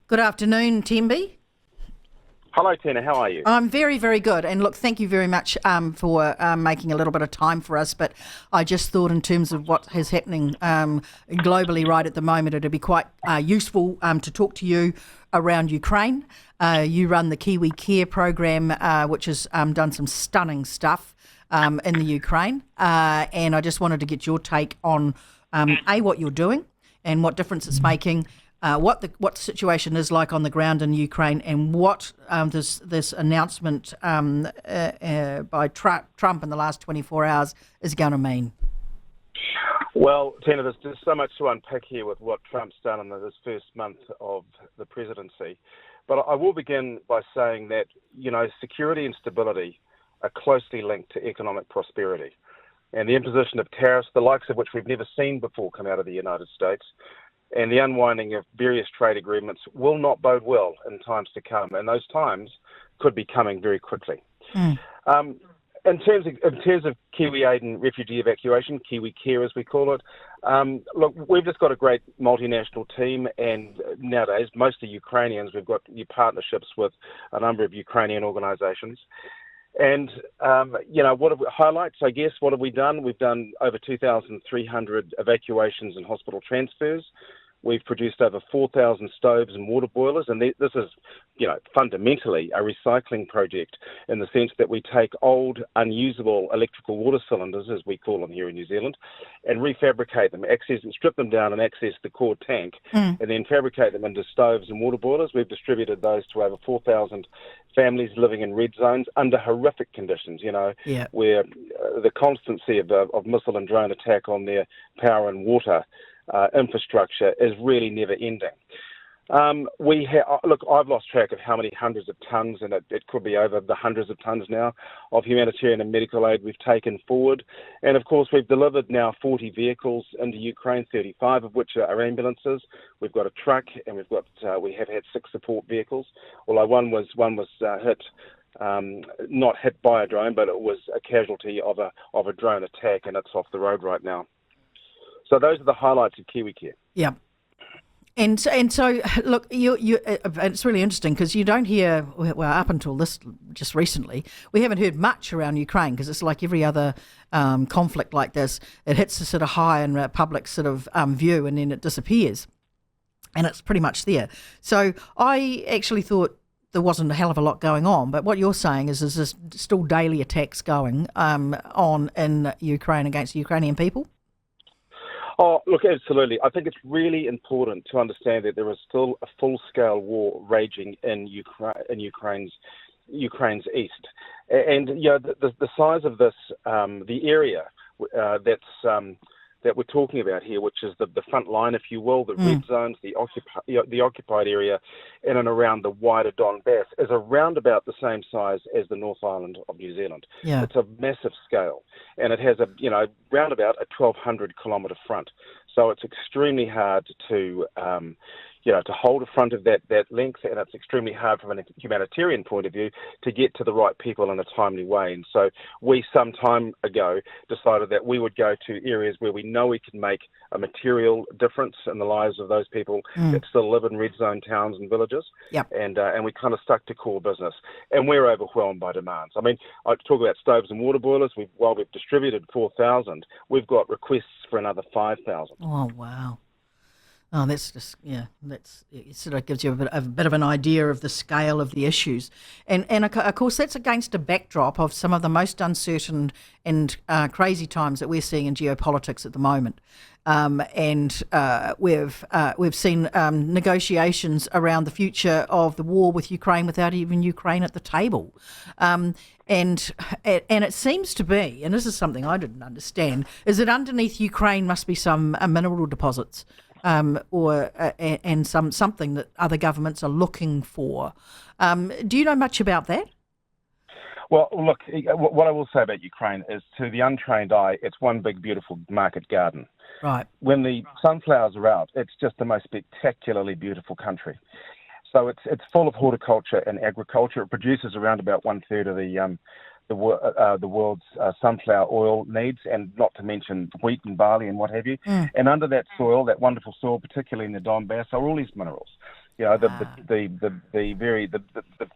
Good afternoon, Tenby. Hello, Tina. How are you? I'm very, very good. And look, thank you very much for making a little bit of time for us. But I just thought in terms of what is happening globally right at the moment, it'd be quite useful to talk to you around Ukraine. You run the Kiwi Care program, which has done some stunning stuff in the Ukraine. And I just wanted to get your take on, what you're doing and what difference it's making. What the situation is like on the ground in Ukraine, and what this announcement by Trump in the last 24 hours is going to mean. Well, Tina, there's just so much to unpick here with what Trump's done in this first month of the presidency. But I will begin by saying that, security and stability are closely linked to economic prosperity. And the imposition of tariffs, the likes of which we've never seen before come out of the United States, and the unwinding of various trade agreements will not bode well in times to come, and those times could be coming very quickly. In terms of Kiwi aid and refugee evacuation, Kiwi Care as we call it, look, we've just got a great multinational team, and nowadays, mostly Ukrainians. We've got new partnerships with a number of Ukrainian organisations. And, what have we, highlights, I guess, what have we done? We've done over 2,300 evacuations and hospital transfers. We've produced over 4,000 stoves and water boilers, and this is, fundamentally a recycling project in the sense that we take old, unusable electrical water cylinders, as we call them here in New Zealand, and refabricate them, strip them down and access the core tank, and then fabricate them into stoves and water boilers. We've distributed those to over 4,000 families living in red zones under horrific conditions, where the constancy of missile and drone attack on their power and water infrastructure is really never ending. Look, I've lost track of how many hundreds of tons, and it could be over the hundreds of tons now, of humanitarian and medical aid we've taken forward. And of course, we've delivered now 40 vehicles into Ukraine, 35 of which are ambulances. We've got a truck, and we have had 6 support vehicles. Although one was hit. Not hit by a drone, but it was a casualty of a drone attack, and it's off the road right now. So those are the highlights of Kiwi Care. Yeah. And so, look, it's really interesting because you don't hear, well, up until this, just recently, we haven't heard much around Ukraine, because it's like every other conflict like this, it hits a sort of high in public sort of view, and then it disappears. And it's pretty much there. So I actually thought there wasn't a hell of a lot going on, but what you're saying is there's still daily attacks going on in Ukraine against the Ukrainian people? Oh, look, absolutely. I think it's really important to understand that there is still a full-scale war raging in Ukraine's east, and the size of this, the area that we're talking about here, which is the front line, if you will, the red zones, the occupied area in and around the wider Donbass, is around about the same size as the North Island of New Zealand. Yeah. It's a massive scale, and it has round about a 1,200 kilometre front. So it's extremely hard to hold a front of that length, and it's extremely hard from a humanitarian point of view to get to the right people in a timely way. And so we, some time ago, decided that we would go to areas where we know we can make a material difference in the lives of those people that still live in red zone towns and villages. Yep. And we kind of stuck to core business. And we're overwhelmed by demands. I mean, I talk about stoves and water boilers. While we've distributed 4,000, we've got requests for another 5,000. Oh, wow. Oh, that's just, it sort of gives you a bit of an idea of the scale of the issues. And of course, that's against a backdrop of some of the most uncertain and crazy times that we're seeing in geopolitics at the moment. We've seen negotiations around the future of the war with Ukraine without even Ukraine at the table. And it seems to be, and this is something I didn't understand, is that underneath Ukraine must be some mineral deposits. And something that other governments are looking for. Do you know much about that? Well, look, what I will say about Ukraine is, to the untrained eye, it's one big, beautiful market garden. Right. When the sunflowers are out, it's just the most spectacularly beautiful country. So it's full of horticulture and agriculture. It produces around about 1/3 of the world's sunflower oil needs, and not to mention wheat and barley and what have you. And under that soil, that wonderful soil, particularly in the Donbass, are all these minerals. The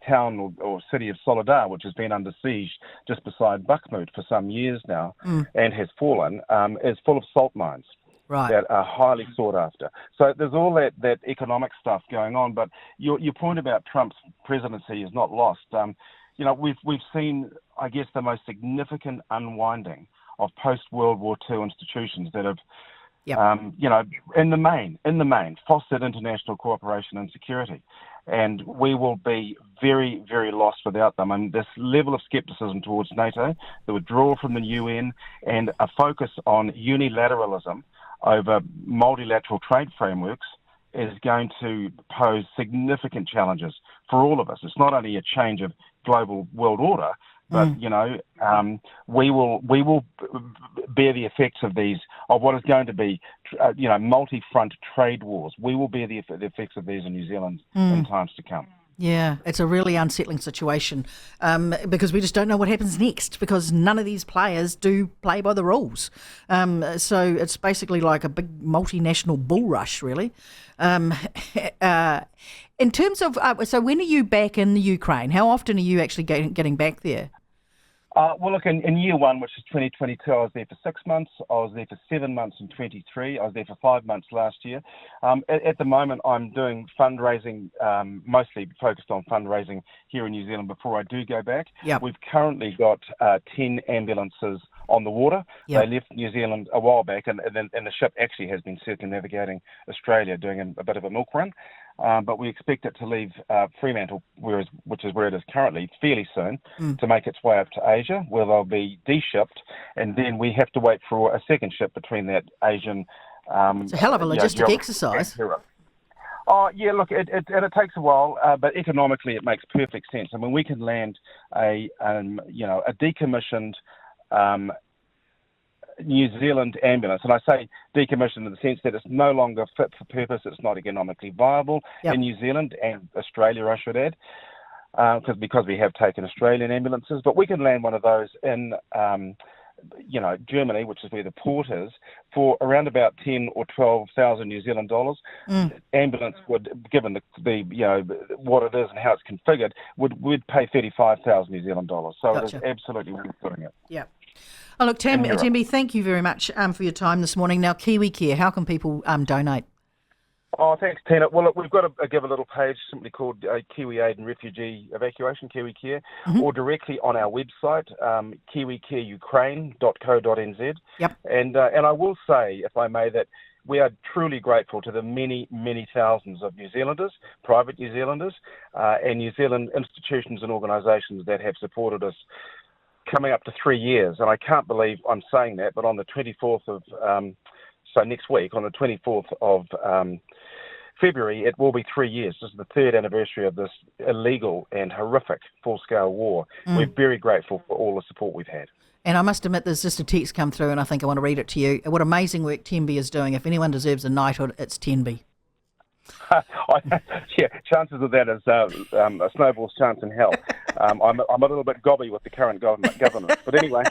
town or city of Soledar, which has been under siege just beside Bakhmut for some years now, and has fallen, is full of salt mines. Right. That are highly sought after. So there's all that economic stuff going on. But your point about Trump's presidency is not lost. We've seen, I guess, the most significant unwinding of post-World War II institutions that have, in the main, fostered international cooperation and security. And we will be very, very lost without them. And this level of skepticism towards NATO, the withdrawal from the UN, and a focus on unilateralism over multilateral trade frameworks is going to pose significant challenges for all of us. It's not only a change of global world order, but we will bear the effects of these, of what is going to be multi-front trade wars. We will bear the effects of these in New Zealand in times to come. Yeah, it's a really unsettling situation because we just don't know what happens next, because none of these players do play by the rules. So it's basically like a big multinational bull rush, really. In terms of, so when are you back in the Ukraine? How often are you actually getting back there? Well, look, in year one, which is 2022, I was there for 6 months. I was there for 7 months in 23. I was there for 5 months last year. At the moment, I'm doing fundraising, mostly focused on fundraising here in New Zealand before I do go back. Yep. We've currently got 10 ambulances on the water. Yep. They left New Zealand a while back, and the ship actually has been circumnavigating Australia, doing a bit of a milk run. But we expect it to leave Fremantle, which is where it is currently, fairly soon, to make its way up to Asia, where they'll be de-shipped, and then we have to wait for a second ship between that Asian... it's a hell of a logistic exercise. Oh, yeah, look, it takes a while, but economically it makes perfect sense. I mean, we can land a decommissioned... New Zealand ambulance, and I say decommissioned in the sense that it's no longer fit for purpose, it's not economically viable in New Zealand and Australia, I should add, because we have taken Australian ambulances, but we can land one of those in Germany, which is where the port is, for around about 10 or 12,000 New Zealand dollars. Ambulance would, given the what it is and how it's configured, would pay 35,000 New Zealand dollars. So It is absolutely worth doing it. Yeah. Oh, look, Tenby, thank you very much for your time this morning. Now, Kiwi Care, how can people donate? Oh, thanks, Tina. Well, look, we've got to give a little page simply called Kiwi Aid and Refugee Evacuation, Kiwi Care, or directly on our website, kiwicareukraine.co.nz. Yep. And I will say, if I may, that we are truly grateful to the many, many thousands of New Zealanders, private New Zealanders, and New Zealand institutions and organisations that have supported us coming up to 3 years. And I can't believe I'm saying that, but on the 24th of, next week, on the 24th of February, it will be 3 years. This is the third anniversary of this illegal and horrific full-scale war. We're very grateful for all the support we've had. And I must admit, there's just a text come through, and I think I want to read it to you. What amazing work Tenby is doing. If anyone deserves a knighthood, it's Tenby. Yeah, chances of that is a snowball's chance in hell. I'm a little bit gobby with the current government. But anyway,